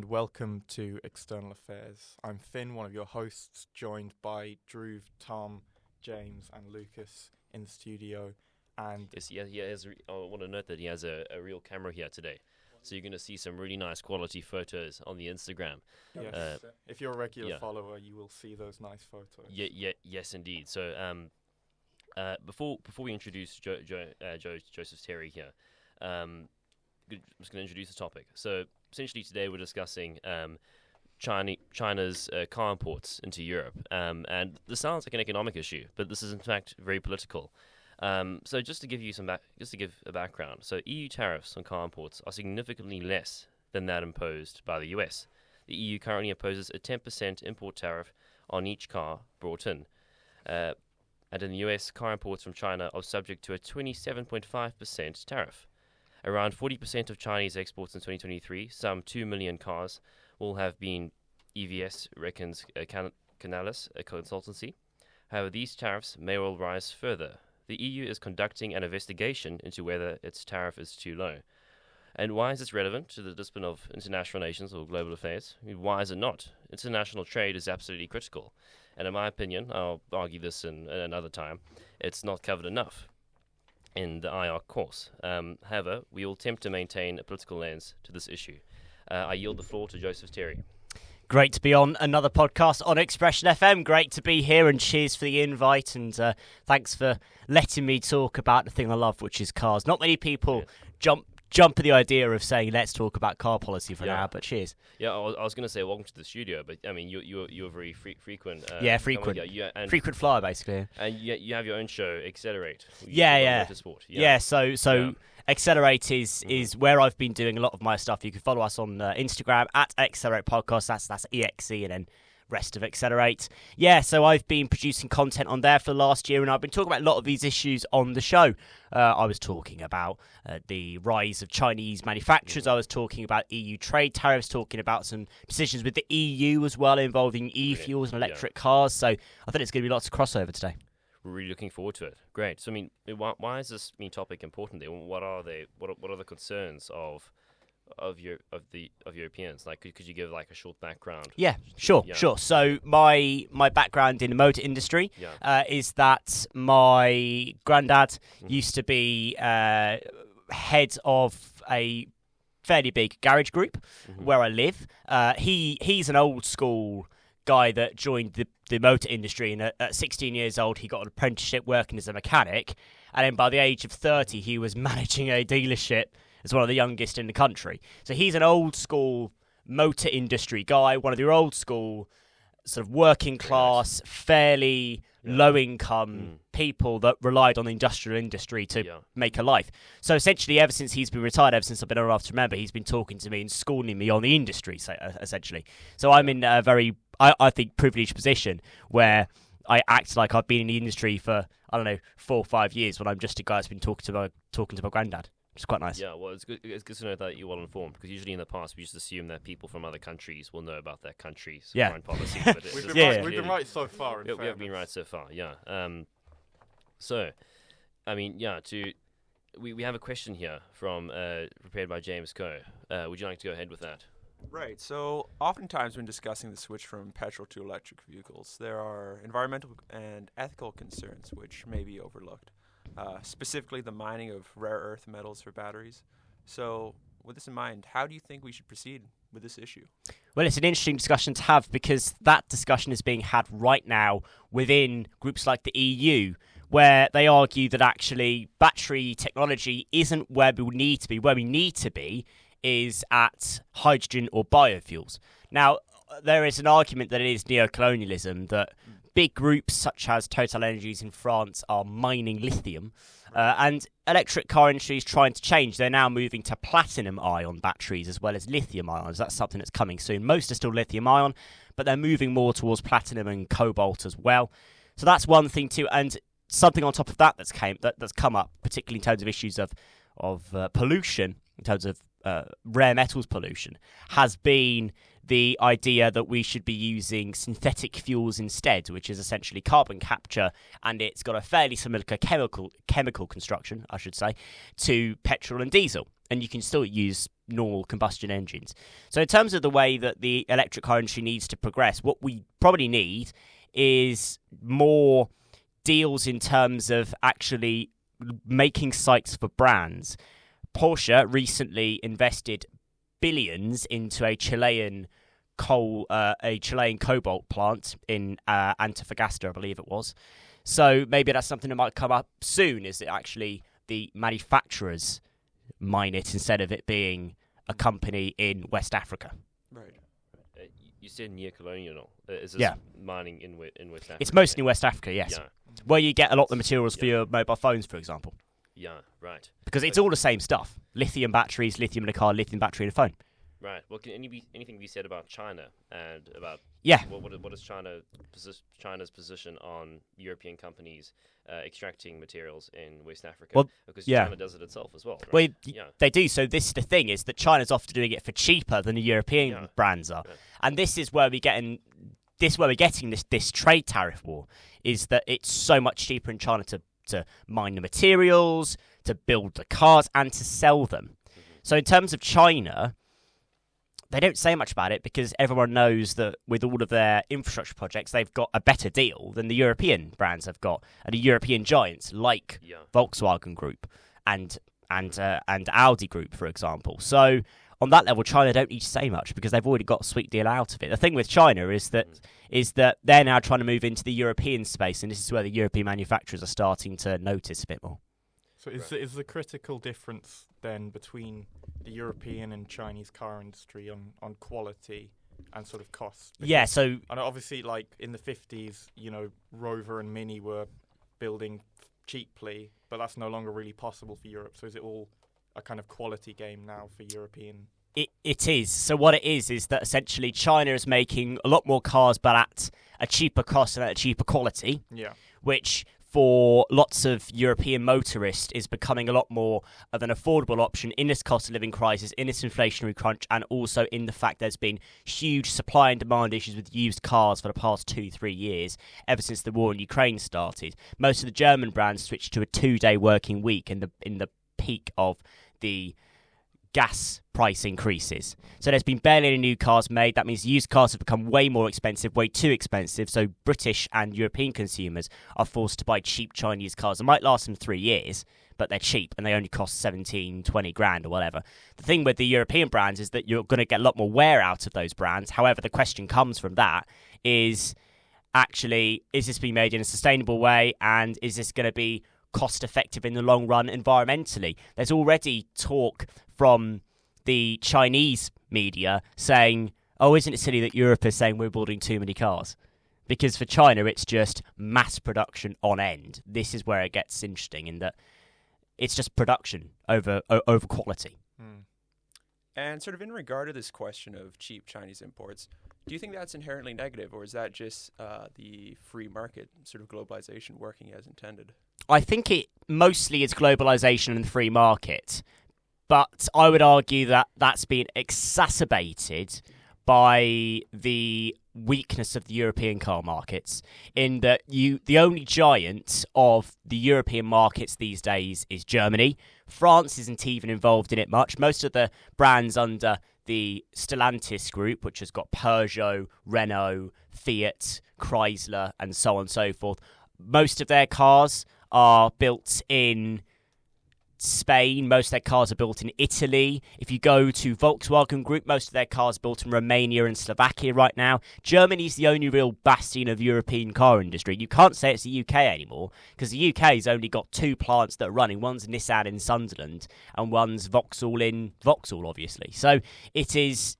welcome to External Affairs. I'm Finn, one of your hosts, joined by Drew, Tom, James and Lucas in the studio. And yes, I want to note that he has a real camera here today. So you're going to see some really nice quality photos on the Instagram. Yes, if you're a regular follower, you will see those nice photos. Yes, indeed. So before we introduce Joseph Terry here, I'm just going to introduce the topic. So essentially today we're discussing China's car imports into Europe. And this sounds like an economic issue, but this is in fact very political. So just to give you a background, so EU tariffs on car imports are significantly less than that imposed by the US. The EU currently imposes a 10% import tariff on each car brought in. And in the US, car imports from China are subject to a 27.5% tariff. Around 40% of Chinese exports in 2023, some 2 million cars, will have been EVS, reckons Canalys, a consultancy. However, these tariffs may well rise further. The EU is conducting an investigation into whether its tariff is too low. And why is this relevant to the discipline of international nations or global affairs? I mean, why is it not? International trade is absolutely critical. And in my opinion, I'll argue this in another time, it's not covered enough in the IR course. However, we will attempt to maintain a political lens to this issue. I yield the floor to Joseph Terry. Great to be on another podcast on Expression FM. Great to be here, and cheers for the invite, and thanks for letting me talk about the thing I love, which is cars. Not many people jump at the idea of saying let's talk about car policy for an hour, but cheers. Yeah, I was going to say welcome to the studio, but I mean you're very frequent. Frequent. Frequent flyer, basically. And you have your own show, Accelerate. Motorsport. So Accelerate is where I've been doing a lot of my stuff. You can follow us on Instagram at Accelerate Podcast. That's EXE and then rest of Accelerate. Yeah, so I've been producing content on there for the last year, and I've been talking about a lot of these issues on the show. I was talking about the rise of Chinese manufacturers. I was talking about EU trade tariffs, talking about some decisions with the EU as well involving e-fuels and electric cars. So I think it's going to be lots of crossover today. We're really looking forward to it. Great. So I mean, why is this topic important? What are they? What are the concerns of Europeans? Like, could you give like a short background? Yeah, sure. So my background in the motor industry is that my granddad used to be head of a fairly big garage group where I live. He's an old school guy that joined the motor industry, and at 16 years old he got an apprenticeship working as a mechanic, and then by the age of 30 he was managing a dealership as one of the youngest in the country. So he's an old school motor industry guy, one of the old school sort of working class, fairly low income people that relied on the industrial industry to make a life. So essentially, ever since he's been retired, ever since I've been old enough to remember, he's been talking to me and schooling me on the industry, essentially. So I'm in a very, I think, privileged position where I act like I've been in the industry for, 4 or 5 years, when I'm just a guy that's been talking to my granddad. It's quite nice. Yeah, well, it's good to know that you're well informed, because usually in the past we used to assume that people from other countries will know about their country's foreign policy. But we've been right so far. We have been right so far. Yeah. So, I mean, we have a question here from prepared by James Coe. Would you like to go ahead with that? Right. So, oftentimes when discussing the switch from petrol to electric vehicles, there are environmental and ethical concerns which may be overlooked. Specifically the mining of rare earth metals for batteries. So with this in mind, how do you think we should proceed with this issue? Well, it's an interesting discussion to have, because that discussion is being had right now within groups like the EU, where they argue that actually battery technology isn't where we need to be. Where we need to be is at hydrogen or biofuels. Now, there is an argument that it is neocolonialism, that big groups such as Total Energies in France are mining lithium, and electric car industry is trying to change. They're now moving to platinum-ion batteries as well as lithium-ions. That's something that's coming soon. Most are still lithium-ion, but they're moving more towards platinum and cobalt as well. So that's one thing too. And something on top of that that's come up, particularly in terms of issues of pollution, in terms of rare metals pollution, has been the idea that we should be using synthetic fuels instead, which is essentially carbon capture, and it's got a fairly similar chemical construction, I should say, to petrol and diesel. and you can still use normal combustion engines. So in terms of the way that the electric car industry needs to progress, what we probably need is more deals in terms of actually making sites for brands. Porsche recently invested billions into a Chilean cobalt plant in Antofagasta, I believe it was. So maybe that's something that might come up soon, is that actually the manufacturers mine it instead of it being a company in West Africa. Right. You said neocolonial. Is this mining in West Africa? It's mostly in West Africa, yes. Yeah. Where you get a lot of the materials for your mobile phones, for example. Yeah, right. Because it's all the same stuff. Lithium batteries, lithium in a car, lithium battery in a phone. Right. Well, can anything be said about China and about what is China's position on European companies extracting materials in West Africa? Well, because China does it itself as well. Right? Well, they do. So this is the thing, is that China's often doing it for cheaper than the European brands are, and this is where we're getting this trade tariff war. Is that it's so much cheaper in China to mine the materials, to build the cars, and to sell them. Mm-hmm. So in terms of China, they don't say much about it because everyone knows that with all of their infrastructure projects, they've got a better deal than the European brands have got, and the European giants like Volkswagen Group and Audi Group, for example. So on that level, China don't need to say much because they've already got a sweet deal out of it. The thing with China is that they're now trying to move into the European space, and this is where the European manufacturers are starting to notice a bit more. So is the critical difference then between the European and Chinese car industry on quality and sort of cost? Yeah, so... And obviously, like, in the 50s, Rover and Mini were building cheaply, but that's no longer really possible for Europe. So is it all a kind of quality game now for European? It is. So what it is that essentially China is making a lot more cars, but at a cheaper cost and at a cheaper quality. Yeah. Which, for lots of European motorists, is becoming a lot more of an affordable option in this cost of living crisis, in this inflationary crunch, and also in the fact there's been huge supply and demand issues with used cars for the past 2-3 years, ever since the war in Ukraine started. Most of the German brands switched to a 2-day working week in the peak of the gas price increases. So there's been barely any new cars made. That means used cars have become way more expensive, way too expensive. So British and European consumers are forced to buy cheap Chinese cars. It might last them 3 years, but they're cheap and they only cost 17-20 grand or whatever. The thing with the European brands is that you're going to get a lot more wear out of those brands. However, the question comes from that is actually, is this being made in a sustainable way, and is this going to be cost effective in the long run environmentally? There's already talk from the Chinese media saying, oh, isn't it silly that Europe is saying we're building too many cars? Because for China, it's just mass production on end. This is where it gets interesting, in that it's just production over quality. And sort of in regard to this question of cheap Chinese imports, do you think that's inherently negative, or is that just the free market sort of globalization working as intended? I think it mostly is globalization and free market, but I would argue that that's been exacerbated by the weakness of the European car markets, in that the only giant of the European markets these days is Germany. France isn't even involved in it much. Most of the brands under the Stellantis group, which has got Peugeot, Renault, Fiat, Chrysler, and so on and so forth, most of their cars are built in Spain. Most of their cars are built in Italy. If you go to Volkswagen Group, most of their cars are built in Romania and Slovakia right now. Germany's the only real bastion of European car industry. You can't say it's the UK anymore, because the UK's only got 2 plants that are running. One's Nissan in Sunderland and one's Vauxhall in Vauxhall, obviously. So it is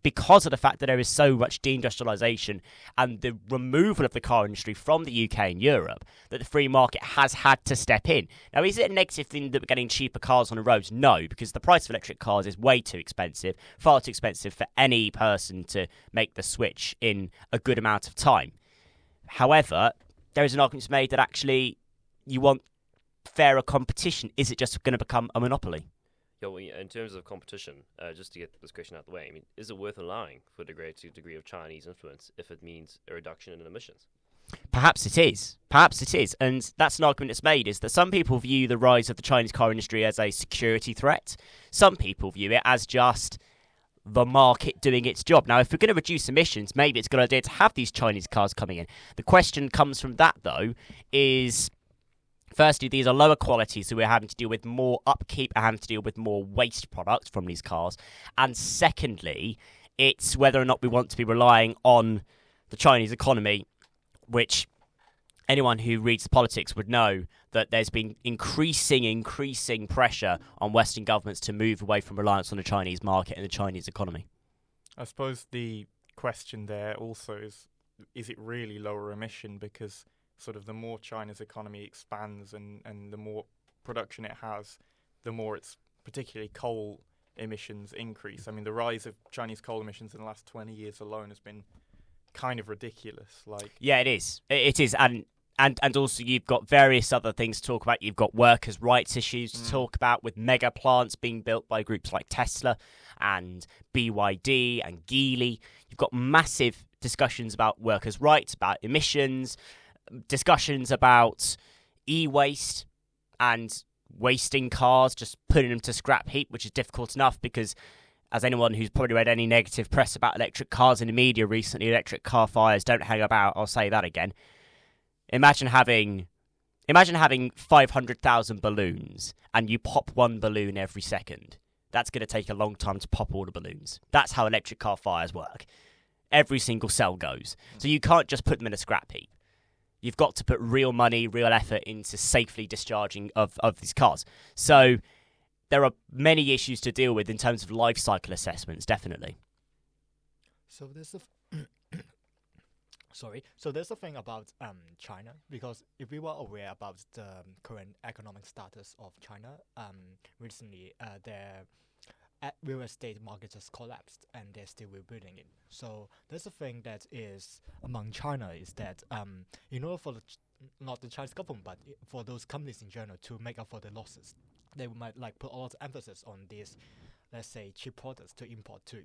because of the fact that there is so much deindustrialisation and the removal of the car industry from the UK and Europe, that the free market has had to step in. Now, is it a negative thing that we're getting cheaper cars on the roads? No, because the price of electric cars is way too expensive, far too expensive for any person to make the switch in a good amount of time. However, there is an argument made that actually you want fairer competition. Is it just going to become a monopoly? Yeah, well, in terms of competition, just to get this question out of the way, I mean, is it worth allowing for a degree of Chinese influence if it means a reduction in emissions? Perhaps it is. Perhaps it is. And that's an argument that's made, is that some people view the rise of the Chinese car industry as a security threat. Some people view it as just the market doing its job. Now, if we're going to reduce emissions, maybe it's a good idea to have these Chinese cars coming in. The question comes from that, though, is firstly, these are lower quality, so we're having to deal with more upkeep and having to deal with more waste products from these cars. And secondly, it's whether or not we want to be relying on the Chinese economy, which anyone who reads the politics would know that there's been increasing pressure on Western governments to move away from reliance on the Chinese market and the Chinese economy. I suppose the question there also is it really lower emission? Because sort of the more China's economy expands and the more production it has, the more its particularly coal emissions increase. I mean, the rise of Chinese coal emissions in the last 20 years alone has been kind of ridiculous. Yeah, it is. It is, and also you've got various other things to talk about. You've got workers' rights issues to talk about, with mega plants being built by groups like Tesla and BYD and Geely. You've got massive discussions about workers' rights, about emissions, discussions about e-waste and wasting cars, just putting them to scrap heap, which is difficult enough because, as anyone who's probably read any negative press about electric cars in the media recently, electric car fires don't hang about. I'll say that again. Imagine having 500,000 balloons and you pop one balloon every second. That's going to take a long time to pop all the balloons. That's how electric car fires work. Every single cell goes. So you can't just put them in a scrap heap. You've got to put real money, real effort into safely discharging of these cars. So there are many issues to deal with in terms of life cycle assessments, definitely. So there's So there's a thing about China, because if we were aware about the current economic status of China, recently their real estate market just collapsed and they're still rebuilding it. So there's a thing that is among China is that in order for not the Chinese government but for those companies in general to make up for the losses, they might put a lot of emphasis on these, let's say, cheap products to import to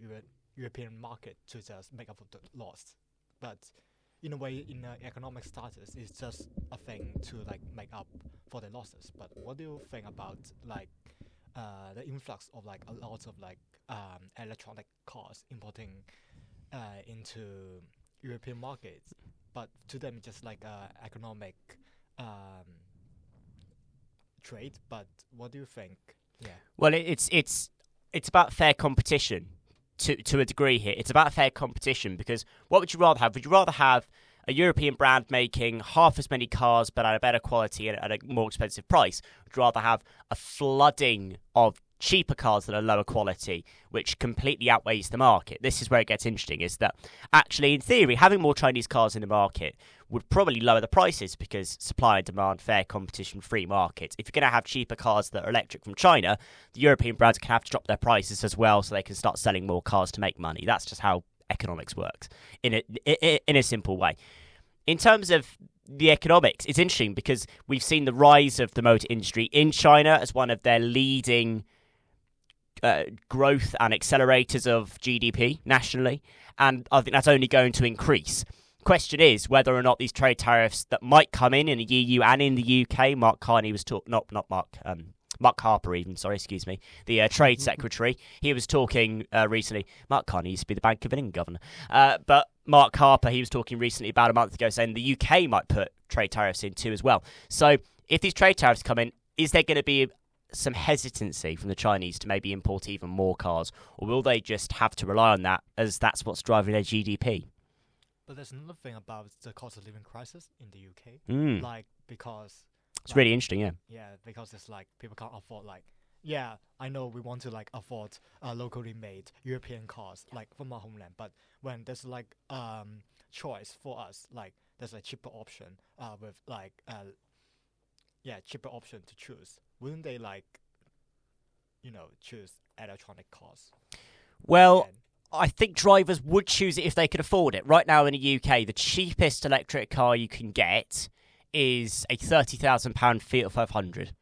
European market to just make up for the loss. But in a way, in economic status, it's just a thing to make up for the losses. But what do you think about the influx of a lot of electronic cars importing into European markets? But to them, it's just economic trade. But what do you think? Yeah. Well, it's about fair competition. To a degree here, it's about fair competition, because what would you rather have? Would you rather have a European brand making half as many cars but at a better quality and at a more expensive price? Would you rather have a flooding of cheaper cars that are lower quality, which completely outweighs the market? This is where it gets interesting, is that actually, in theory, having more Chinese cars in the market would probably lower the prices, because supply and demand, fair competition, free market. If you're going to have cheaper cars that are electric from China, the European brands can have to drop their prices as well so they can start selling more cars to make money. That's just how economics works in a simple way. In terms of the economics, it's interesting because we've seen the rise of the motor industry in China as one of their leading growth and accelerators of GDP nationally, and I think that's only going to increase. Question is whether or not these trade tariffs that might come in the EU and in the UK. Mark Carney was Mark Harper even, the Trade Secretary. He was talking recently. Mark Carney used to be the Bank of England governor. But Mark Harper, he was talking recently about a month ago saying the UK might put trade tariffs in too as well. So if these trade tariffs come in, is there going to be some hesitancy from the Chinese to maybe import even more cars? Or will they just have to rely on that as that's what's driving their GDP? But there's another thing about the cost of living crisis in the UK. Because it's really interesting, yeah. Yeah, because it's people can't afford I know we want to afford locally made European cars from our homeland, but when there's choice for us, there's a cheaper option with cheaper option to choose. Wouldn't they choose electronic cars? Well, again? I think drivers would choose it if they could afford it. Right now in the UK, the cheapest electric car you can get is a £30,000 Fiat 500.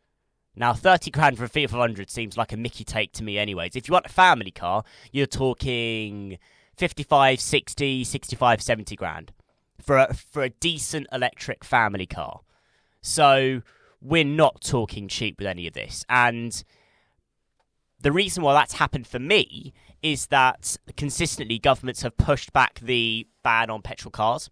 Now, 30 grand for a Fiat 500 seems like a Mickey take to me anyways. If you want a family car, you're talking 55, 60, 65, 70 grand. for a decent electric family car. So we're not talking cheap with any of this. And the reason why that's happened for me is that consistently governments have pushed back the ban on petrol cars.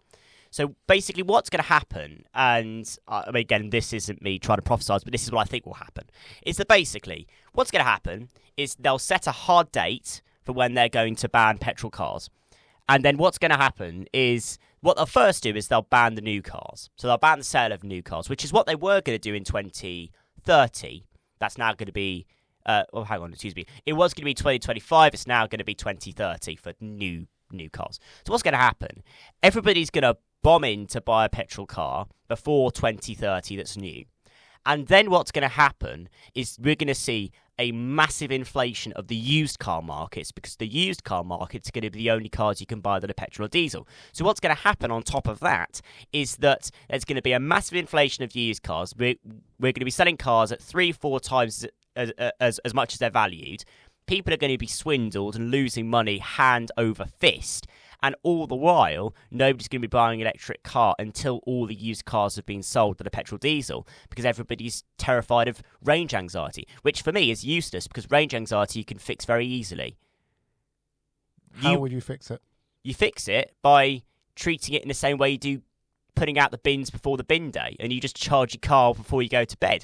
So basically what's going to happen, and I mean, again, this isn't me trying to prophesise, but this is what I think will happen, is that basically what's going to happen is they'll set a hard date for when they're going to ban petrol cars. And then what's going to happen is, what they'll first do is they'll ban the new cars. So they'll ban the sale of new cars, which is what they were going to do in 2030. That's now going to be, it was going to be 2025. It's now going to be 2030 for new cars. So what's going to happen? Everybody's going to bomb in to buy a petrol car before 2030 that's new. And then what's going to happen is we're going to see a massive inflation of the used car markets, because the used car markets are going to be the only cars you can buy that are petrol or diesel. So what's going to happen on top of that is that there's going to be a massive inflation of used cars. We're going to be selling cars at 3-4 times as much as they're valued. People are going to be swindled and losing money hand over fist. And all the while, nobody's going to be buying an electric car until all the used cars have been sold that are petrol diesel, because everybody's terrified of range anxiety, which for me is useless, because range anxiety you can fix very easily. How would you fix it? You fix it by treating it in the same way you do putting out the bins before the bin day, and you just charge your car before you go to bed.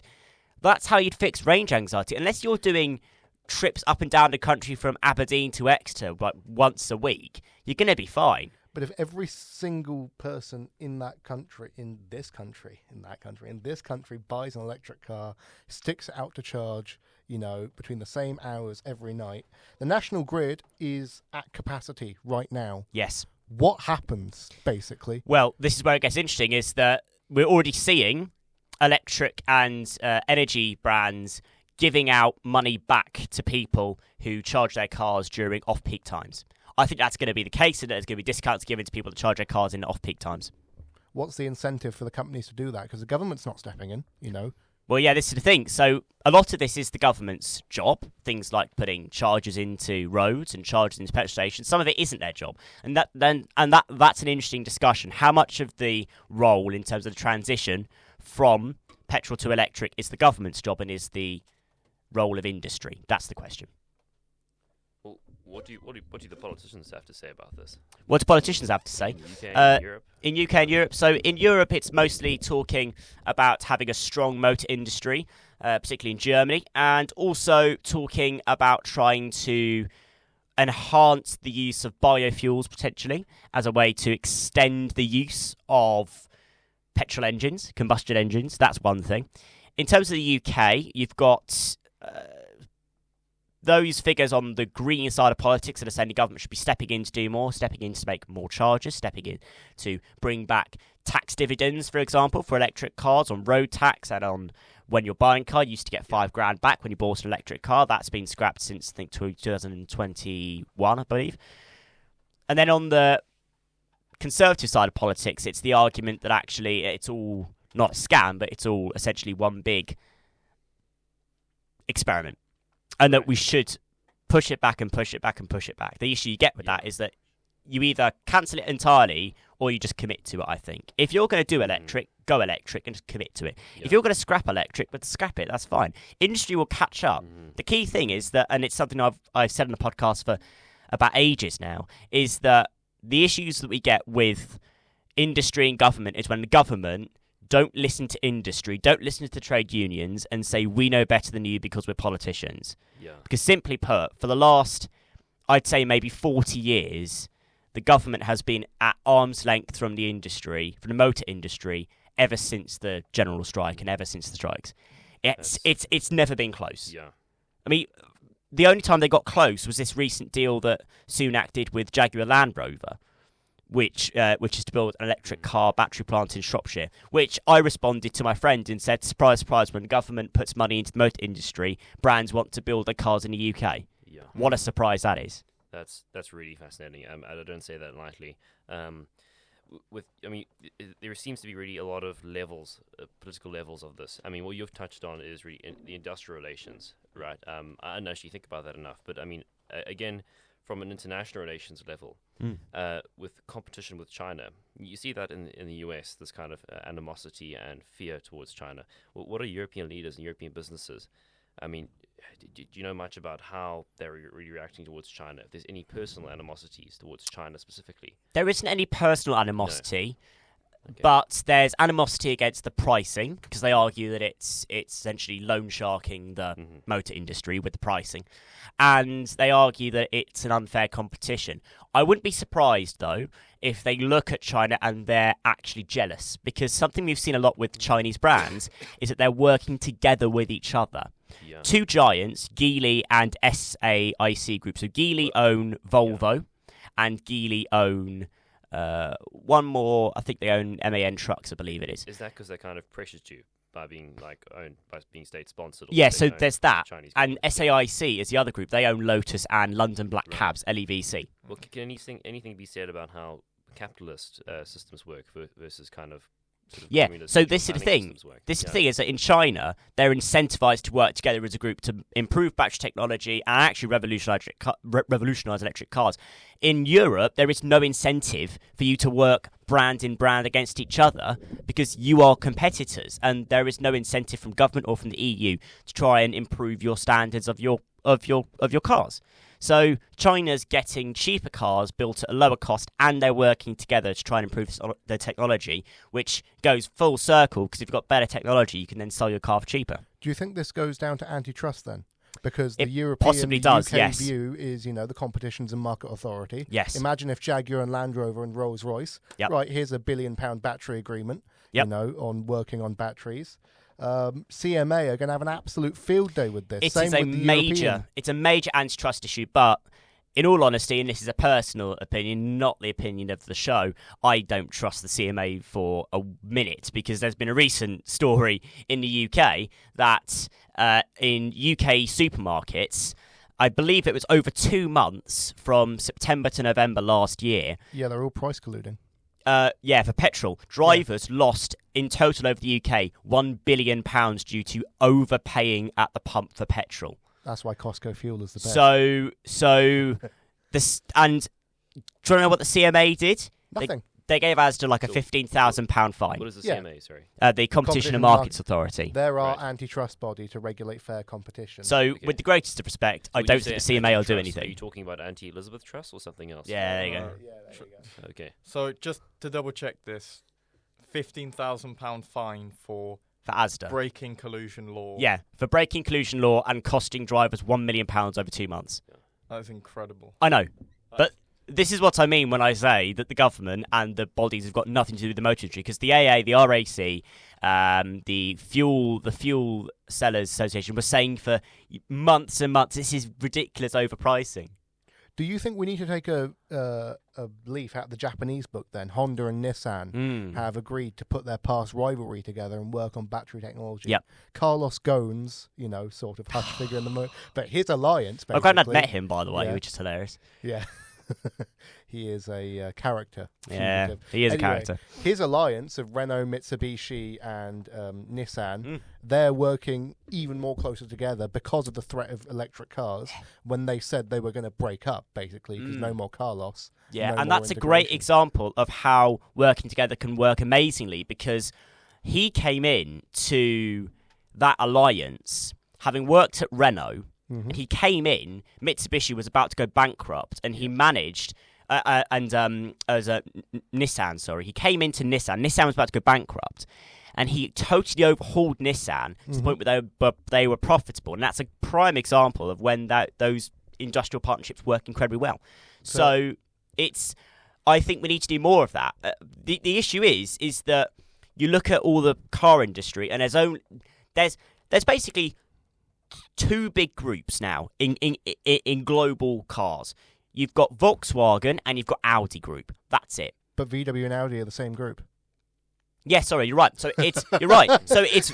That's how you'd fix range anxiety, unless you're doing trips up and down the country from Aberdeen to Exeter like once a week. You're going to be fine. But if every single person in this country buys an electric car, sticks it out to charge, between the same hours every night, the national grid is at capacity right now. Yes. What happens, basically? Well, this is where it gets interesting, is that we're already seeing electric and energy brands giving out money back to people who charge their cars during off-peak times. I think that's going to be the case, and there's going to be discounts given to people to charge their cars in off-peak times. What's the incentive for the companies to do that? Because the government's not stepping in, Well, yeah, this is the thing. So a lot of this is the government's job, things like putting chargers into roads and chargers into petrol stations. Some of it isn't their job. And that's an interesting discussion. How much of the role in terms of the transition from petrol to electric is the government's job, and is the role of industry? That's the question. Well, what do the politicians have to say about this? What do politicians have to say? In the UK and Europe? In UK and Europe. So in Europe, it's mostly talking about having a strong motor industry, particularly in Germany, and also talking about trying to enhance the use of biofuels potentially as a way to extend the use of petrol engines, combustion engines. That's one thing. In terms of the UK, you've got those figures on the green side of politics that are saying the government should be stepping in to do more, stepping in to make more charges, stepping in to bring back tax dividends, for example, for electric cars, on road tax, and on when you're buying a car. You used to get $5,000 back when you bought an electric car. That's been scrapped since, I think, 2021, I believe. And then on the conservative side of politics, it's the argument that actually it's all not a scam, but it's all essentially one big experiment, and that we should push it back and push it back and push it back. The issue you get with that is that you either cancel it entirely or you just commit to it, I think. If you're going to do electric, go electric and just commit to it. Yeah. If you're going to scrap electric, but scrap it, that's fine. Industry will catch up. The key thing is that, and it's something I've said on the podcast for about ages now, is that the issues that we get with industry and government is when the government don't listen to industry, don't listen to the trade unions, and say, we know better than you because we're politicians. Yeah. Because simply put, for the last, I'd say maybe 40 years, the government has been at arm's length from the industry, from the motor industry, ever since the general strike and ever since the strikes. It's never been close. Yeah. I mean, the only time they got close was this recent deal that Sunak did with Jaguar Land Rover, which is to build an electric car battery plant in Shropshire, which I responded to my friend and said, surprise, surprise, when the government puts money into the motor industry, brands want to build their cars in the UK. Yeah. What a surprise that is. That's really fascinating. I don't say that lightly. There seems to be really a lot of levels, political levels of this. I mean, what you've touched on is really the industrial relations, right? I don't actually think about that enough, but I mean, again, from an international relations level, with competition with China. You see that in the US, this kind of animosity and fear towards China. What are European leaders and European businesses? I mean, do you know much about how they're reacting towards China? If there's any personal animosities towards China specifically? There isn't any personal animosity. No. Okay. But there's animosity against the pricing because they argue that it's essentially loan sharking the motor industry with the pricing, and they argue that it's an unfair competition. I wouldn't be surprised though if they look at China and they're actually jealous, because something we've seen a lot with Chinese brands is that they're working together with each other. Yeah. Two giants, Geely and SAIC Group. So Geely own Volvo, and Geely own. One more, I think they own MAN Trucks, I believe it is. Is that because they kind of pressured you by being owned, by being state sponsored? Yeah, so there's that. Chinese and government? SAIC is the other group. They own Lotus and London Black Cabs, LEVC. Well, can anything be said about how capitalist systems work versus kind of sort of Yeah, communist so this is the planning thing. systems work? This is the thing is that in China, they're incentivized to work together as a group to improve battery technology and actually revolutionize electric cars. In Europe, there is no incentive for you to work brand in brand against each other because you are competitors, and there is no incentive from government or from the EU to try and improve your standards of your cars. So China's getting cheaper cars built at a lower cost, and they're working together to try and improve their technology, which goes full circle because if you've got better technology, you can then sell your car for cheaper. Do you think this goes down to antitrust then? Because the It European possibly does, UK yes. view is, the competition's and market authority. Yes. Imagine if Jaguar and Land Rover and Rolls-Royce, Yep. right, here's £1 billion battery agreement, Yep. on working on batteries. CMA are going to have an absolute field day with this. It's Same with the European. It's a major antitrust issue, but in all honesty, and this is a personal opinion, not the opinion of the show, I don't trust the CMA for a minute, because there's been a recent story in the UK that in UK supermarkets, I believe it was over 2 months from September to November last year. Yeah, they're all price colluding. For petrol, drivers lost in total over the UK £1 billion due to overpaying at the pump for petrol. That's why Costco fuel is the best. So this, and do you want to know what the CMA did? Nothing. They gave Asda like a £15,000 fine. What is the Yeah. CMA? Sorry. The Competition and Markets Authority. They're our Right. antitrust body to regulate fair competition. So, Okay. with the greatest of respect, I When you don't say think the CMA will do antitrust, Are anything. you talking about anti-Elizabeth Trust or something else? Yeah, there you go. yeah, there you go. Okay. So just to double check this, £15,000 fine for For Asda. breaking collusion law. Yeah, for breaking collusion law and costing drivers £1 million over 2 months. That is incredible. I know, but this is what I mean when I say that the government and the bodies have got nothing to do with the motor industry, because the AA, the RAC, the Fuel Sellers Association was saying for months and months, this is ridiculous overpricing. Do you think we need to take a leaf out of the Japanese book then? Honda and Nissan have agreed to put their past rivalry together and work on battery technology. Yep. Carlos Ghosn, sort of hush figure in the but his alliance, My basically. granddad met him, by the way, Yeah. which is hilarious. Yeah. He is a character. Yeah, Fugitive. he is a Anyway, character. His alliance of Renault, Mitsubishi, and Nissan, they're working even more closer together because of the threat of electric cars. When they said they were going to break up, basically, because no more car loss. Yeah, no and more that's a great integration. example of how working together can work amazingly, because he came in to that alliance having worked at Renault, and he came in, Mitsubishi was about to go bankrupt, and he managed, Nissan, sorry, he came into Nissan was about to go bankrupt, and he totally overhauled Nissan to the point where they were profitable, and that's a prime example of when those industrial partnerships work incredibly well. So I think we need to do more of that. The issue is that you look at all the car industry, and there's basically two big groups now in global cars. You've got Volkswagen and you've got Audi Group. That's it. But VW and Audi are the same group. Yeah, sorry, you're right. So you're right. So it's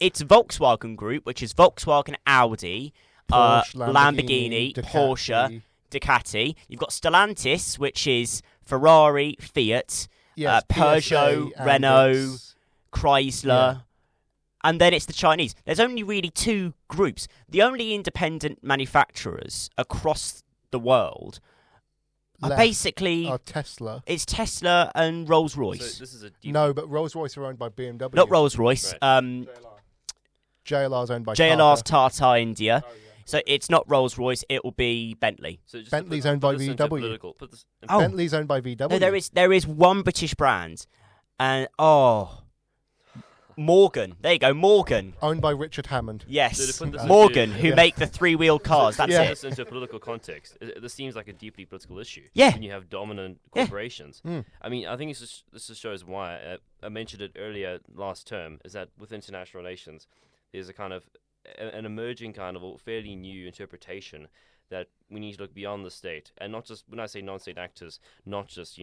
Volkswagen Group, which is Volkswagen, Audi, Porsche, Lamborghini, Ducati. Porsche, Ducati. You've got Stellantis, which is Ferrari, Fiat, Yes, Peugeot, PSA, and Renault, it's- Chrysler. Yeah. And then it's the Chinese. There's only really two groups. The only independent manufacturers across the world are Left basically are Tesla. it's Tesla and Rolls So Royce. this is a deep No, but Rolls-Royce are owned by BMW. Not Rolls Royce. Right. JLR's owned by JLR's Tata. Tata India. So it's not Rolls Royce. It will be Bentley. So just Bentley's to put, owned by put this into VW. political- put this in- Oh. Bentley's owned by VW. No, there is one British brand, and Morgan. There you go, Morgan. Owned by Richard Hammond. Yes, So to put this Morgan, into- who Yeah. make the three-wheel cars. That's Yeah. Put it. this into a political context. This seems like a deeply political issue. Yeah. When you have dominant Yeah. corporations. Mm. I mean, I think this just shows why I mentioned it earlier last term. Is that with international relations, there's a kind of an emerging kind of a fairly new interpretation that we need to look beyond the state, and not just, when I say non-state actors, not just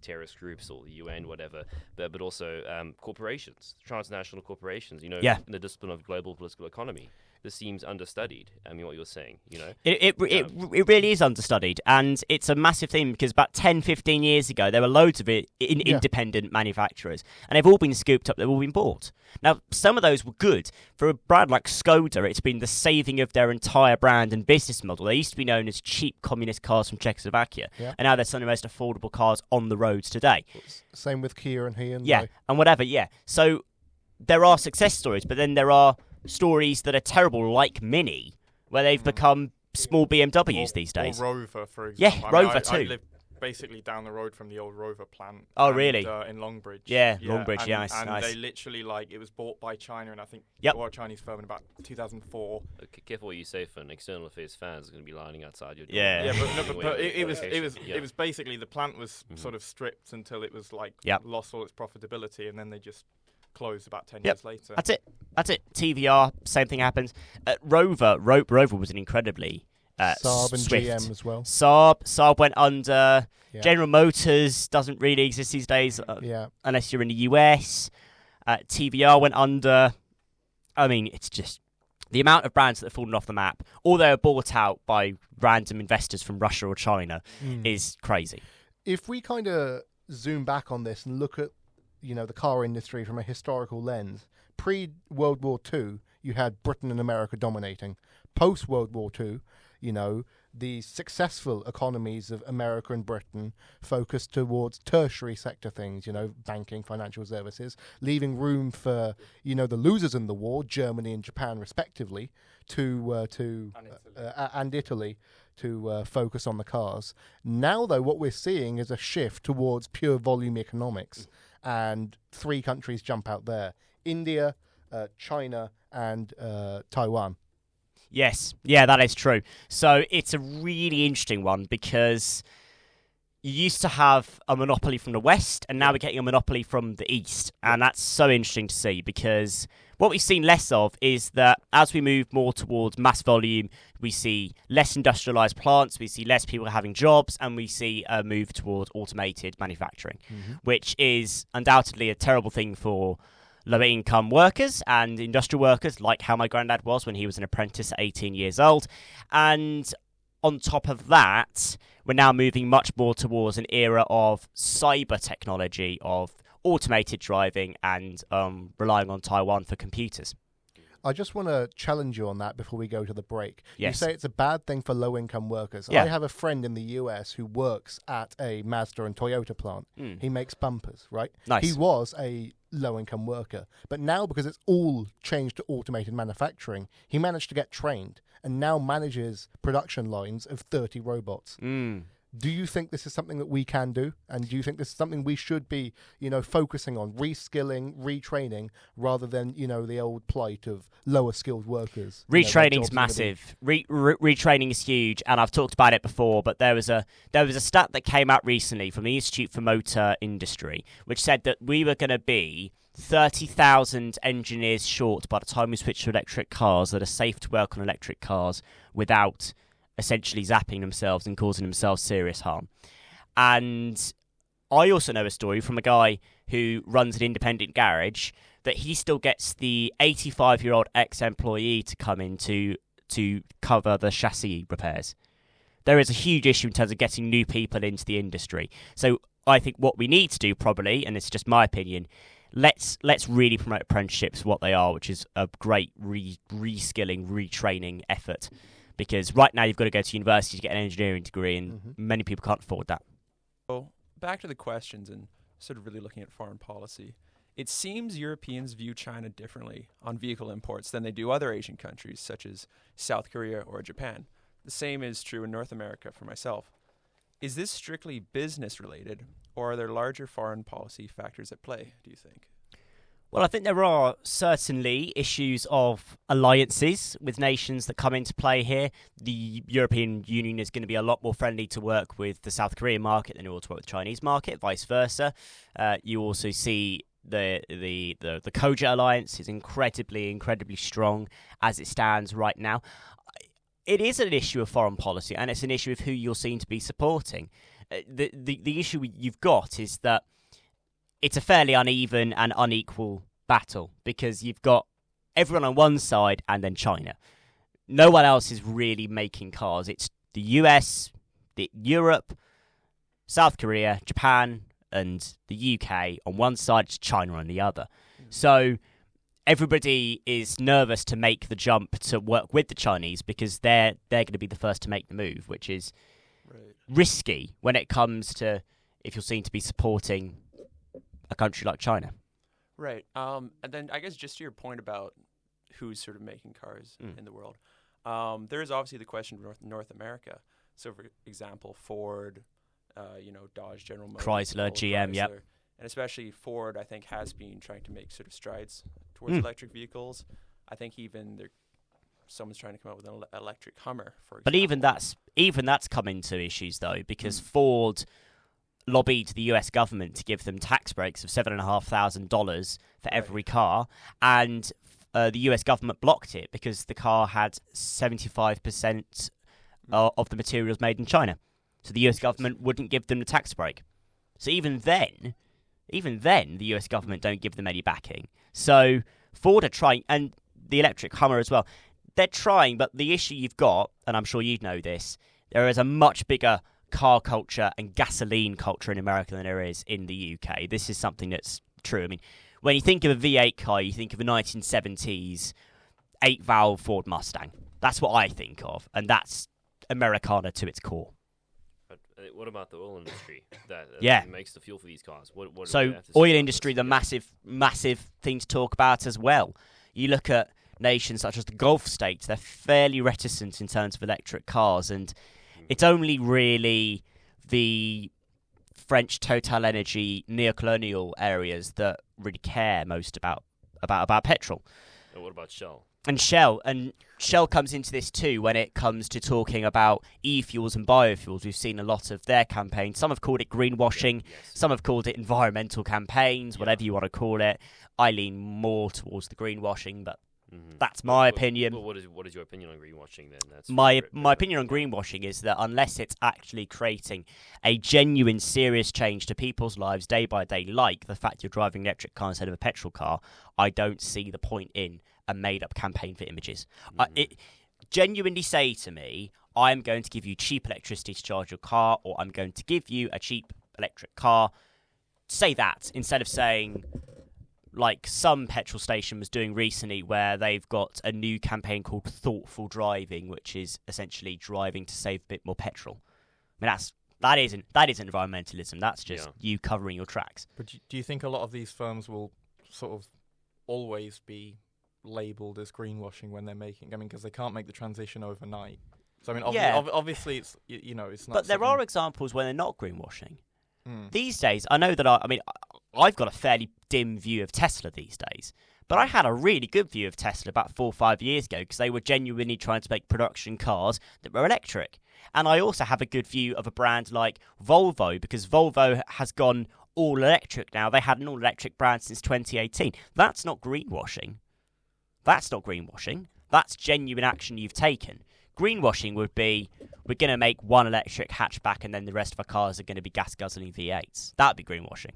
terrorist groups or the UN, whatever, but also corporations, transnational corporations. Yeah. In the discipline of global political economy. This seems understudied. I mean, what you're saying, It really is understudied, and it's a massive thing because about 10, 15 years ago, there were loads of independent manufacturers, and they've all been scooped up, they've all been bought. Now, some of those were good. For a brand like Skoda, it's been the saving of their entire brand and business model. They used to be known as cheap communist cars from Czechoslovakia, and now they're some of the most affordable cars on the roads today. Same with Kia and Hyundai. Yeah, and whatever, yeah. So there are success stories, but then there are stories that are terrible, like Mini, where they've become small BMWs these days. Or Rover, for Yeah, example. Rover I too. live basically down the road from the old Rover plant. Oh, and, really? In Longbridge. Yeah, Longbridge, and, yeah, nice, and nice. they literally, it was bought by China, and I think, Yep. or a Chinese firm in about 2004. Careful what you say, for an external affairs fans are going to be lining outside your door. Yeah. Yeah, but, Anyway, but it yeah. was basically the plant was sort of stripped until it was Yep. lost all its profitability, and then they just closed about 10 Yep. years later. That's it. TVR, same thing happens. Rover was an incredibly Saab and swift. GM as well. Saab went under. Yeah. General Motors doesn't really exist these days Yeah. unless you're in the US. TVR went under. I mean, it's just the amount of brands that have fallen off the map, or they are bought out by random investors from Russia or China, is crazy. If we kind of zoom back on this and look at, the car industry from a historical lens, pre-World War II, you had Britain and America dominating. Post-World War II, the successful economies of America and Britain focused towards tertiary sector things, banking, financial services, leaving room for, the losers in the war, Germany and Japan respectively, and Italy to focus on the cars. Now, though, what we're seeing is a shift towards pure volume economics, and three countries jump out there: India, China, and Taiwan. Yes, yeah, that is true. So it's a really interesting one because you used to have a monopoly from the West, and now we're getting a monopoly from the East. And that's so interesting to see because what we've seen less of is that as we move more towards mass volume, we see less industrialized plants, we see less people having jobs, and we see a move towards automated manufacturing, which is undoubtedly a terrible thing for lower-income workers and industrial workers, like how my granddad was when he was an apprentice at 18 years old. And on top of that, we're now moving much more towards an era of cyber technology, of automated driving, and relying on Taiwan for computers. I just want to challenge you on that before we go to the break. Yes. You say it's a bad thing for low-income workers. Yeah. I have a friend in the US who works at a Mazda and Toyota plant. He makes bumpers, right? Nice. He was a low-income worker. But now, because it's all changed to automated manufacturing, he managed to get trained and now manages production lines of 30 robots. Do you think this is something that we can do? And do you think this is something we should be, focusing on, reskilling, retraining, rather than, the old plight of lower skilled workers? Retraining's massive. Retraining is huge, and I've talked about it before. But there was a stat that came out recently from the Institute for Motor Industry, which said that we were going to be 30,000 engineers short by the time we switch to electric cars that are safe to work on electric cars without essentially zapping themselves and causing themselves serious harm. And I also know a story from a guy who runs an independent garage that he still gets the 85-year-old ex-employee to come in to cover the chassis repairs. There is a huge issue in terms of getting new people into the industry. So I think what we need to do probably, and it's just my opinion, let's really promote apprenticeships, what they are, which is a great reskilling, retraining effort. because right now you've got to go to university to get an engineering degree, and many people can't afford that. So back to the questions and sort of really looking at foreign policy. It seems Europeans view China differently on vehicle imports than they do other Asian countries, such as South Korea or Japan. The same is true in North America for myself. Is this strictly business related, or are there larger foreign policy factors at play, do you think? Well, I think there are certainly issues of alliances with nations that come into play here. The European Union is going to be a lot more friendly to work with the South Korean market than it will to work with the Chinese market, vice versa. You also see the COJA alliance is incredibly strong as it stands right now. It is an issue of foreign policy, and it's an issue of who you're seen to be supporting. The issue you've got is that it's a fairly uneven and unequal battle, because you've got everyone on one side and then China. No one else is really making cars. It's the US, Europe, South Korea, Japan, and the UK on one side, it's China on the other. So everybody is nervous to make the jump to work with the Chinese, because they're going to be the first to make the move, which is risky when it comes to if you're seen to be supporting a country like China. Right. And then I guess just to your point about who's sort of making cars in the world, there is obviously the question of North America. So, for example, Ford, Dodge, General Motors, Chrysler, GM, Chrysler, yep. And especially Ford, I think, has been trying to make sort of strides towards electric vehicles. I think even someone's trying to come up with an electric Hummer, for example. But even that's come into issues, though, because Ford lobbied the US government to give them tax breaks of $7,500 for every car, and the US government blocked it because the car had 75% of the materials made in China. So the US government wouldn't give them the tax break. So even then, the US government don't give them any backing. So Ford are trying, and the electric Hummer as well, they're trying, but the issue you've got, and I'm sure you know this, there is a much bigger car culture and gasoline culture in America than there is in the UK. This is something that's true. I mean, when you think of a V8 car, you think of a 1970s 8-valve Ford Mustang. That's what I think of, and that's Americana to its core. But what about the oil industry that makes the fuel for these cars? What so oil industry, the massive thing to talk about as well. You look at nations such as the Gulf states, they're fairly reticent in terms of electric cars, and it's only really the French Total Energy neocolonial areas that really care most about petrol. And what about Shell? And Shell comes into this too when it comes to talking about e-fuels and biofuels. We've seen a lot of their campaigns. Some have called it greenwashing. Some have called it environmental campaigns, whatever you want to call it. I lean more towards the greenwashing, but that's my opinion. Well, what is your opinion on greenwashing then? That's my opinion on greenwashing is that unless it's actually creating a genuine, serious change to people's lives day by day, like the fact you're driving an electric car instead of a petrol car, I don't see the point in a made-up campaign for images. Genuinely say to me, I'm going to give you cheap electricity to charge your car, or I'm going to give you a cheap electric car. Say that instead of saying, like some petrol station was doing recently, where they've got a new campaign called Thoughtful Driving, which is essentially driving to save a bit more petrol. I mean, that isn't environmentalism. That's just you covering your tracks. But do you think a lot of these firms will sort of always be labelled as greenwashing when they're making? I mean, because they can't make the transition overnight. So I mean, obviously it's it's not. But there are examples where they're not greenwashing. These days, I know that I've got a fairly dim view of Tesla these days, but I had a really good view of Tesla about 4 or 5 years ago because they were genuinely trying to make production cars that were electric. And I also have a good view of a brand like Volvo, because Volvo has gone all electric now. They had an all electric brand since 2018. That's not greenwashing. That's genuine action you've taken. Greenwashing would be, we're going to make one electric hatchback and then the rest of our cars are going to be gas-guzzling V8s. That would be greenwashing.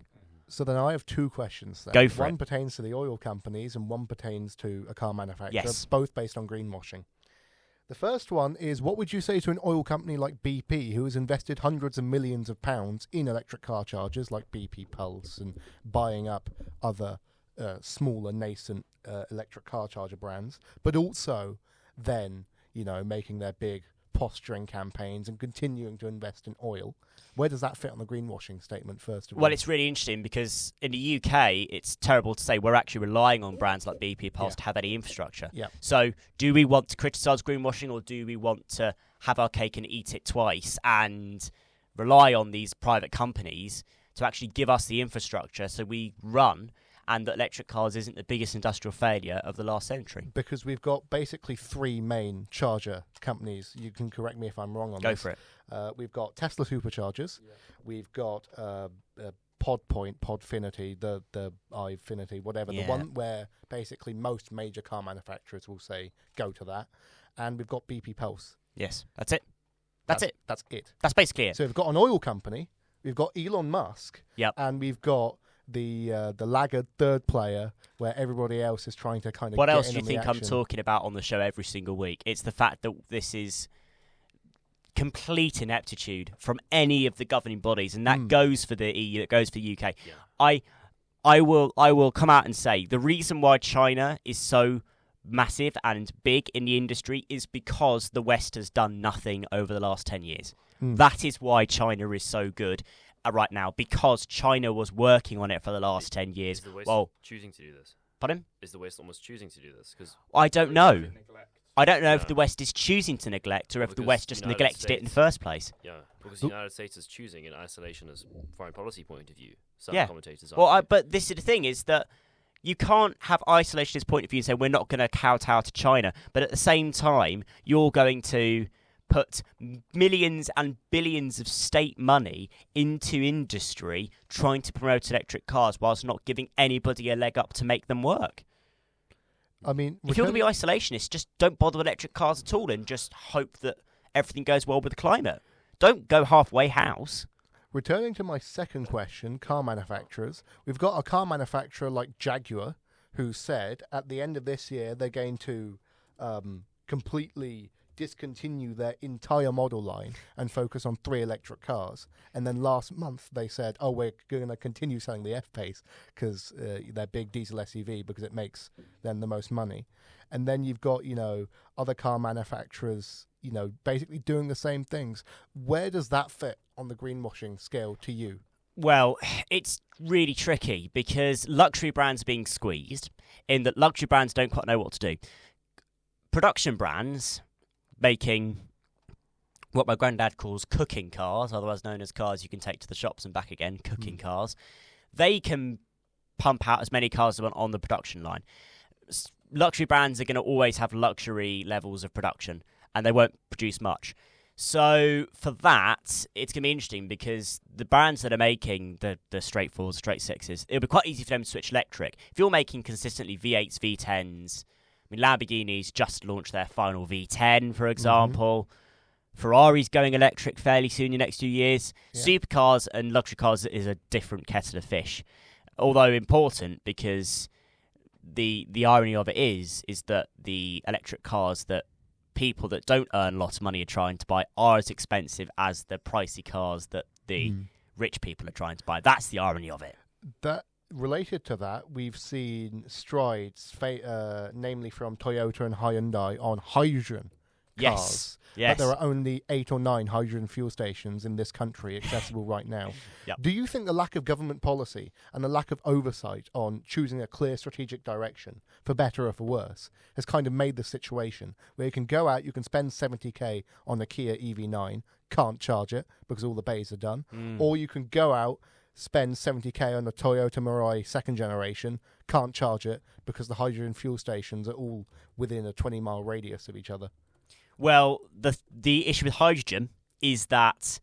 So then I have two questions then. Go for it. One pertains to the oil companies and one pertains to a car manufacturer, Yes. both based on greenwashing. The first one is, what would you say to an oil company like BP, who has invested hundreds of millions of pounds in electric car chargers like BP Pulse and buying up other smaller nascent electric car charger brands, but also then making their big posturing campaigns and continuing to invest in oil. Where does that fit on the greenwashing statement, first of all? Well, it's really interesting because in the UK, it's terrible to say we're actually relying on brands like BP Pulse to have any infrastructure. Yeah. So do we want to criticise greenwashing, or do we want to have our cake and eat it twice and rely on these private companies to actually give us the infrastructure so we run, and that electric cars isn't the biggest industrial failure of the last century? Because we've got basically three main charger companies. You can correct me if I'm wrong on this. Go for it. We've got Tesla Superchargers. Yeah. We've got Podpoint, Podfinity, the iFinity, whatever. Yeah. The one where basically most major car manufacturers will say, go to that. And we've got BP Pulse. Yes, that's it. That's it. That's it. That's basically it. So we've got an oil company. We've got Elon Musk. Yep. And we've got the laggard third player where everybody else is trying to kind of What get else in do you on think the I'm action. talking about on the show every single week? It's the fact that this is complete ineptitude from any of the governing bodies, and that goes for the EU, it goes for the UK. Yeah. I will come out and say the reason why China is so massive and big in the industry is because the West has done nothing over the last 10 years. That is why China is so good right now, because China was working on it for the last 10 years. Is the West Well, choosing to do this? pardon? Is the West almost choosing to do this? Because I don't know. I don't know if Yeah. the West is choosing to neglect or if the Because West just United neglected it in the States- first place. yeah, because the United States is choosing in isolation as foreign policy point of view. Some Yeah. commentators Well, argue. but this is the thing, is that you can't have isolationist point of view and say we're not going to kowtow to China, but at the same time, you're going to put millions and billions of state money into industry trying to promote electric cars whilst not giving anybody a leg up to make them work. I mean, If you're going to be isolationist, just don't bother with electric cars at all and just hope that everything goes well with the climate. Don't go halfway house. returning to my second question, car manufacturers, we've got a car manufacturer like Jaguar who said at the end of this year they're going to completely discontinue their entire model line and focus on 3 electric cars. And then last month they said, oh, we're going to continue selling the F-Pace because their big diesel SUV, because it makes them the most money. And then you've got, other car manufacturers, basically doing the same things. Where does that fit on the greenwashing scale to you? Well, it's really tricky because luxury brands are being squeezed in that luxury brands don't quite know what to do. Production brands making what my granddad calls cooking cars, otherwise known as cars you can take to the shops and back again, cooking cars, they can pump out as many cars as they want on the production line. Luxury brands are going to always have luxury levels of production and they won't produce much. So for that, it's going to be interesting because the brands that are making the straight 4s, straight 6s, it'll be quite easy for them to switch electric. If you're making consistently V8s, V10s, I mean, Lamborghini's just launched their final V10, for example. Ferrari's going electric fairly soon in the next few years. Yeah. Supercars and luxury cars is a different kettle of fish. Although important because the irony of it is that the electric cars that people that don't earn a lot of money are trying to buy are as expensive as the pricey cars that the rich people are trying to buy. That's the irony of it. That related to that, we've seen strides, namely from Toyota and Hyundai, on hydrogen cars. Yes. But there are only 8 or 9 hydrogen fuel stations in this country accessible right now. Yep. Do you think the lack of government policy and the lack of oversight on choosing a clear strategic direction, for better or for worse, has kind of made the situation where you can go out, you can spend 70k on a Kia EV9, can't charge it because all the bays are done, or you can go out, spend 70k on a Toyota Mirai second generation, can't charge it because the hydrogen fuel stations are all within a 20-mile radius of each other? Well, the issue with hydrogen is that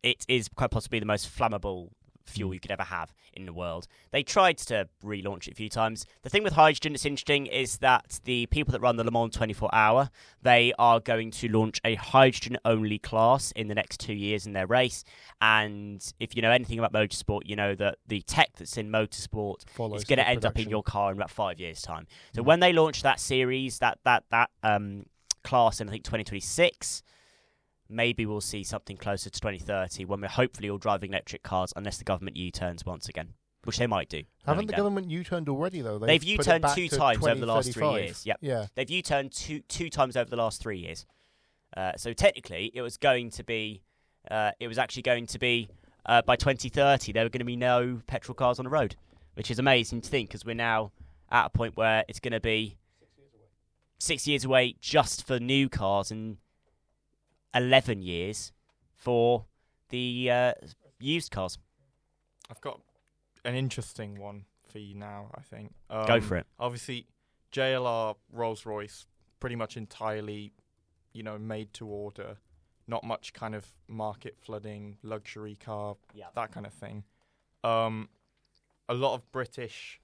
it is quite possibly the most flammable fuel you could ever have in the world. They tried to relaunch it a few times. The thing with hydrogen that's interesting is that the people that run the Le Mans 24-hour, they are going to launch a hydrogen-only class in the next 2 years in their race. And if you know anything about motorsport, you know that the tech that's in motorsport Follows is going to the end up in production. your car in about 5 years' time. So when they launch that series, that class in, I think, 2026, maybe we'll see something closer to 2030 when we're hopefully all driving electric cars, unless the government U-turns once again. which they might do. Haven't the government U-turned already, though? They've put it U-turned back 2 to times over the last 3 2035. years. Yep. Yeah. They've U-turned two times over the last 3 years. So technically, it was going to be. It was actually going to be by 2030 there were going to be no petrol cars on the road, which is amazing to think because we're now at a point where it's going to be 6 years away just for new cars and 11 years for the used cars. I've got an interesting one for you now, I think. Go for it. Obviously, JLR, Rolls-Royce, pretty much entirely, made to order. Not much kind of market flooding, luxury car, that kind of thing. A lot of British,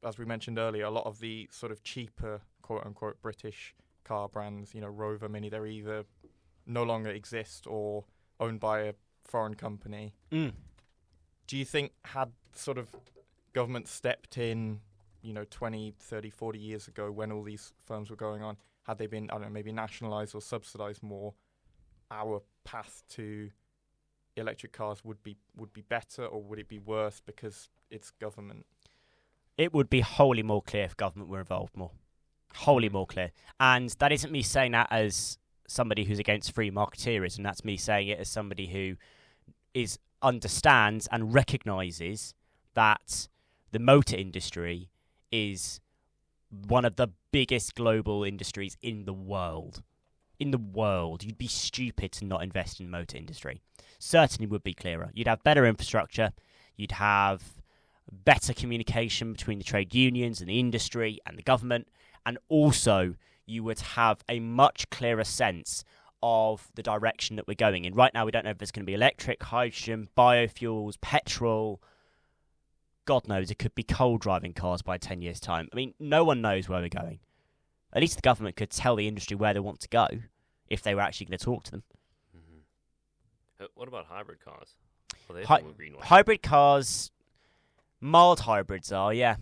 as we mentioned earlier, a lot of the sort of cheaper, quote-unquote, British car brands, Rover, Mini, they're either no longer exist or owned by a foreign company. Do you think had sort of government stepped in, 20, 30, 40 years ago when all these firms were going on, had they been, I don't know, maybe nationalised or subsidised more, our path to electric cars would be better, or would it be worse because it's government? It would be wholly more clear if government were involved more. Wholly more clear. And that isn't me saying that as somebody who's against free marketeerism. That's me saying it as somebody who understands and recognises that the motor industry is one of the biggest global industries in the world. In the world. You'd be stupid to not invest in the motor industry. Certainly would be clearer. You'd have better infrastructure. You'd have better communication between the trade unions and the industry and the government. And also, you would have a much clearer sense of the direction that we're going in. Right now, we don't know if there's going to be electric, hydrogen, biofuels, petrol. God knows, it could be coal driving cars by 10 years' time. I mean, no one knows where we're going. At least the government could tell the industry where they want to go if they were actually going to talk to them. What about hybrid cars? Well, they're hybrid cars, mild hybrids are, yeah.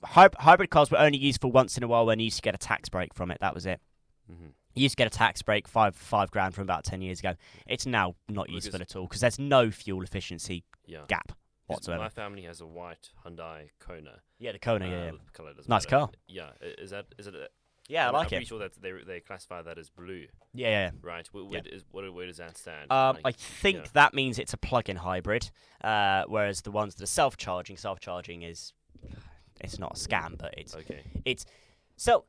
Hybrid cars were only used for once in a while when you used to get a tax break from it. That was it. You used to get a tax break, five grand from about 10 years ago. It's now not useful at all because there's no fuel efficiency gap whatsoever. My family has a white Hyundai Kona. Yeah, the Kona, yeah. Color doesn't nice matter. car. Yeah, is it? Yeah, I like I'm pretty it. sure that they classify that as blue. Yeah. Right. Where does that stand? I think that means it's a plug-in hybrid, whereas the ones that are self-charging is, it's not a scam, but it's okay. It's so.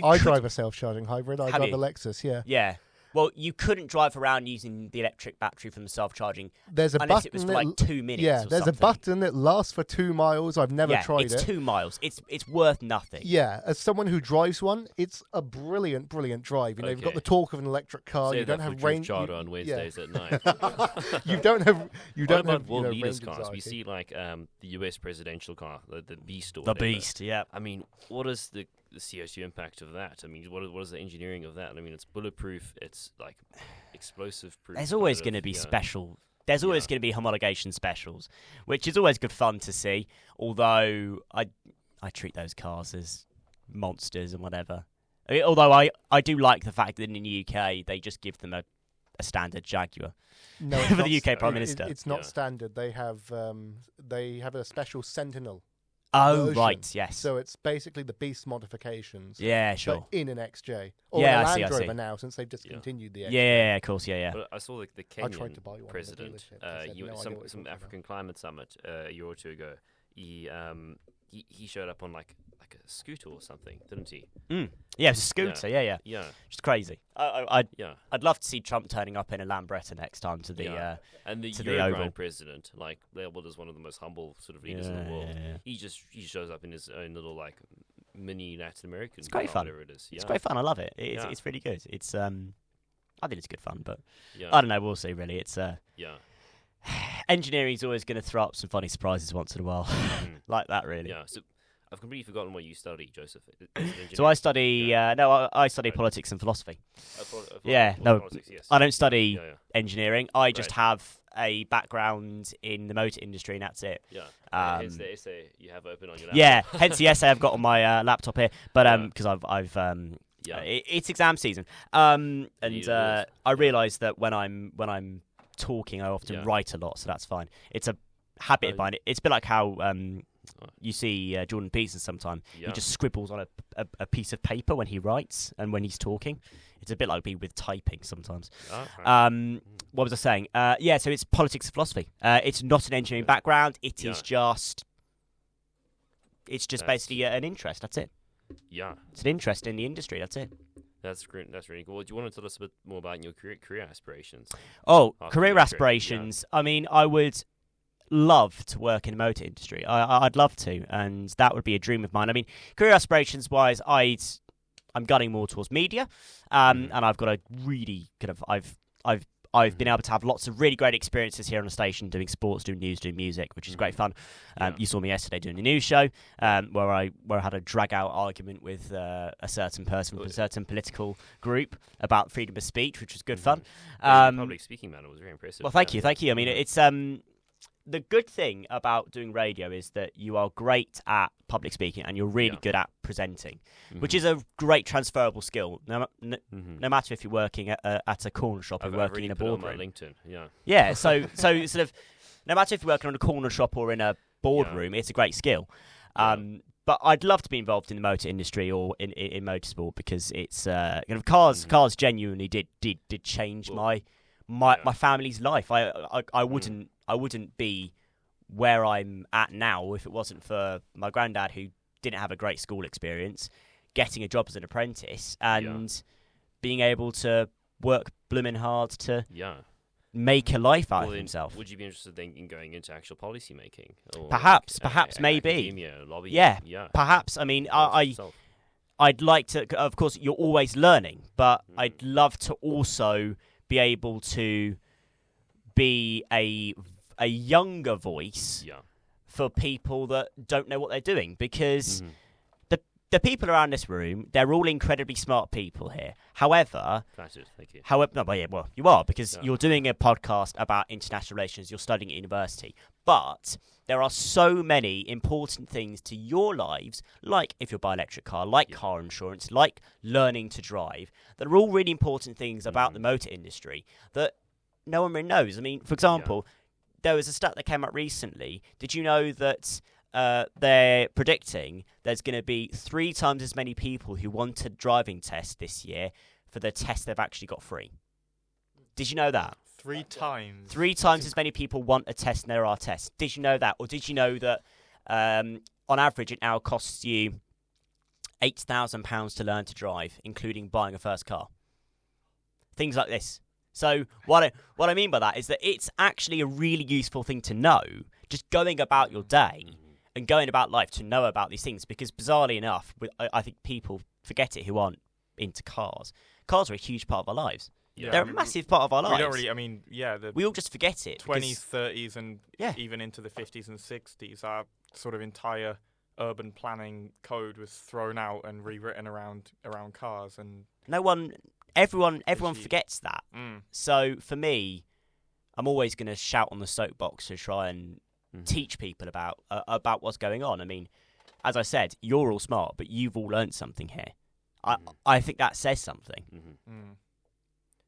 I drive a self-charging hybrid. I drive you? a Lexus. Yeah. Yeah. Well, you couldn't drive around using the electric battery from the self-charging unless it was for like 2 minutes. Yeah, or there's something. a button that lasts for 2 miles. I've never tried it. It's 2 miles. It's worth nothing. Yeah, as someone who drives one, it's a brilliant drive. You've got the torque of an electric car. Say you don't have range. on Wednesdays at night. you don't have. What about world leaders cars? We see like the US presidential car, the Beast or the whatever. Beast. Yeah. I mean, what is the CO2 impact of that? I mean, what is the engineering of that? I mean, it's bulletproof. It's like explosive proof. There's always going to be special. There's always going to be homologation specials, which is always good fun to see. Although I treat those cars as monsters and whatever. Although I do like the fact that in the UK they just give them a standard Jaguar. No, for the UK Prime Minister. It's not standard. They have a special Sentinel. Oh, version. right, yes. So it's basically the Beast modifications. Yeah, sure. But in an XJ. Or yeah, a Land I see. Rover now, since they've discontinued the XJ. Yeah, of course, yeah. But I saw the I tried to Kenyan buy one president, some African climate summit a year or two ago. He showed up on like a scooter or something, didn't he? Yeah, it's a scooter. Yeah. Yeah. Just crazy. I'd love to see Trump turning up in a Lambretta next time to the and the to Uruguayan president, like labeled as one of the most humble sort of leaders in the world. Yeah. He shows up in his own little like mini Latin American. It's great fun. Whatever it is. It's great fun. I love it. It's really good. It's I think it's good fun, but yeah. I don't know. We'll see. Really, it's yeah. Engineering is always going to throw up some funny surprises once in a while, like that. Really. Yeah. So I've completely forgotten what you study, Joseph. So I study I study politics and philosophy. Politics, yes. I don't study engineering. I just have a background in the motor industry, and that's it. Yeah. Hence the essay you have open on your laptop. Yeah. Hence the essay I've got on my laptop here, but because I've it's exam season. And I realise that when I'm talking, I often write a lot, so that's fine. It's a habit behind it. It's a bit like how you see Jordan Peterson sometimes. Yeah. He just scribbles on a piece of paper when he writes and when he's talking. It's a bit like me with typing sometimes. Right. What was I saying? So it's politics and philosophy. It's not an engineering background. It is just. It's just basically an interest. That's it. Yeah. It's an interest in the industry. That's it. That's great. That's really cool. Do you want to tell us a bit more about your career aspirations? Oh, After career your aspirations. I mean, I would love to work in the motor industry. I'd love to, and that would be a dream of mine. I mean, career aspirations wise, I'm gunning more towards media, and I've got a really kind of I've been able to have lots of really great experiences here on the station, doing sports, doing news, doing music, which is great fun. You saw me yesterday doing a news show where I had a drag out argument with a certain person from a certain political group about freedom of speech, which was good fun. Public speaking manner was very impressive. Well, thank you. I mean, it's the good thing about doing radio is that you are great at public speaking and you're really good at presenting, which is a great transferable skill. No matter if you're working at a corner shop or working in a boardroom. LinkedIn, yeah. Yeah, so sort of, no matter if you're working on a corner shop or in a boardroom, it's a great skill. But I'd love to be involved in the motor industry or in motorsport because it's kind of cars genuinely did change my family's life. I wouldn't be where I'm at now if it wasn't for my granddad, who didn't have a great school experience, getting a job as an apprentice and being able to work blooming hard to make a life out of himself. Would you be interested in going into actual policy making? Or perhaps, maybe. Academia, lobbying? Yeah, perhaps. I mean, I'd like to. Of course, you're always learning, but I'd love to also be able to be a younger voice for people that don't know what they're doing, because the people around this room, they're all incredibly smart people here. However, thank you. You are, because you're doing a podcast about international relations, you're studying at university, but there are so many important things to your lives, like if you buy an electric car, like car insurance, like learning to drive, that are all really important things about the motor industry that no one really knows. I mean, for example, there was a stat that came out recently. Did you know that they're predicting there's going to be 3 times as many people who want a driving test this year for the test they've actually got free? Did you know that? 3 times. 3 times as many people want a test than there are tests. Did you know that? Or did you know that on average it now costs you £8,000 to learn to drive, including buying a first car? Things like this. So what I mean by that is that it's actually a really useful thing to know, just going about your day and going about life, to know about these things, because bizarrely enough, I think people forget it who aren't into cars. Cars are a huge part of our lives. Yeah, They're a massive part of our lives. We don't really, we all just forget it. 20s, 30s, and even into the 50s and 60s, our sort of entire urban planning code was thrown out and rewritten around cars, and everyone forgets that. So for me, I'm always going to shout on the soapbox to try and teach people about what's going on. I mean, as I said, you're all smart, but you've all learned something here. I think that says something.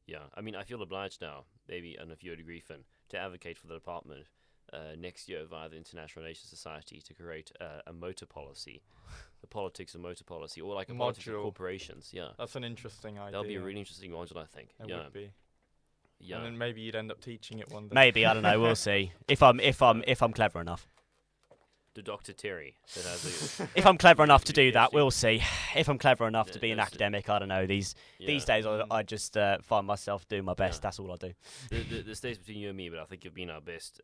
Yeah, I mean, I feel obliged now, maybe, and if you would agree, Finn, to advocate for the department next year via the International Relations Society to create a motor policy, the politics of motor policy, or like a politics of corporations. Yeah, that's an interesting idea. That'll be a really interesting module, I think. It would be. Yeah, and then maybe you'd end up teaching it one day. Maybe, I don't know. We'll see if I'm clever enough. To Dr. Terry, that has if I'm clever enough to do that, we'll see. If I'm clever enough to be an academic, I don't know. These days, I just find myself doing my best. That's all I do. The stays between you and me, but I think you've been our best.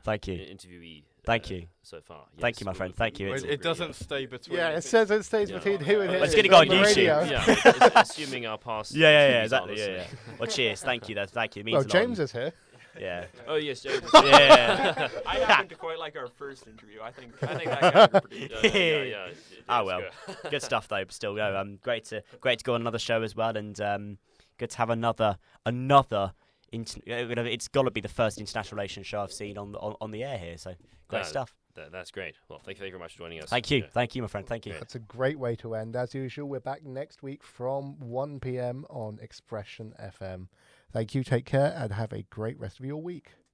Thank you. Interviewee. Thank you. So far. Yes, Thank you, my friend. Thank you. It doesn't stay between. Yeah, it says it stays between who and who. It's going to go on YouTube. Yeah, assuming our past. Yeah, exactly. Yeah. Well, cheers. Thank you. Thank you. It means a lot. James is here. Yeah. Oh yes, James. Yeah. I happen to quite like our first interview. I think that got pretty good. Yeah. Oh well, good stuff though. But still, great to go on another show as well, and good to have another. It's got to be the first international relations show I've seen on the air here. So great stuff. That's great. Well, thank you very much for joining us. Thank you, my friend. Thank you. That's a great way to end. As usual, we're back next week from 1 p.m. on Expression FM. Thank you, take care, and have a great rest of your week.